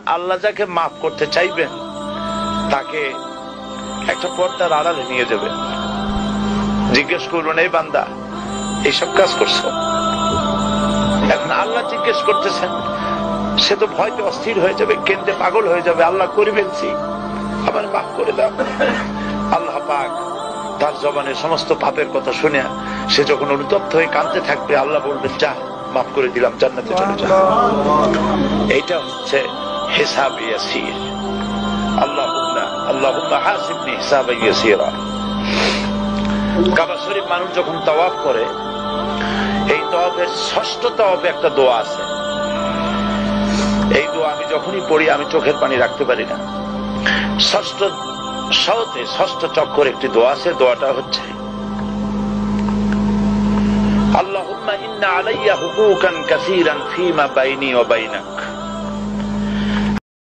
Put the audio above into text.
আল্লাহ যাকে মাফ করতে চাইবেন তাকে একটা পর্দার আড়ালে নিয়ে যাবেন, জিজ্ঞেস করবেন, এই বান্দা এইসব কাজ করছো। এখন আল্লাহ জিজ্ঞেস করতেছেন, সে তো ভয়তে অস্থির হয়ে যাবে, কেন্দ্রে পাগল হয়ে যাবে, আল্লাহ করে ফেলছি, আবার মাফ করে দাও। আল্লাহ পাক তার জবানের সমস্ত পাপের কথা শুনে সে যখন অনুতপ্ত হয়ে কাঁদতে থাকবে, আল্লাহ বলবেন, যা মাফ করে দিলাম, জান্নাতে চলে যা। এইটা হচ্ছে হিসাব ইয়াসির। আল্লাহুম্মা হাসিবনি হিসাবান ইয়াসিরা। কাবা শরীফ মানুষ যখন তাওয়াফ করে, এই তাওয়াফের ষষ্ঠ তাওয়াফে একটা দোয়া আছে। এই দোয়া আমি যখনই পড়ি আমি চোখের পানি রাখতে পারি না। ষষ্ঠ চক্কর একটি দোয়া আছে, দোয়াটা হচ্ছে, আল্লাহুম্মা ইন্না আলাইয়া হুকুকান কাসীরান ফীমা বাইনি ওয়া বাইনাক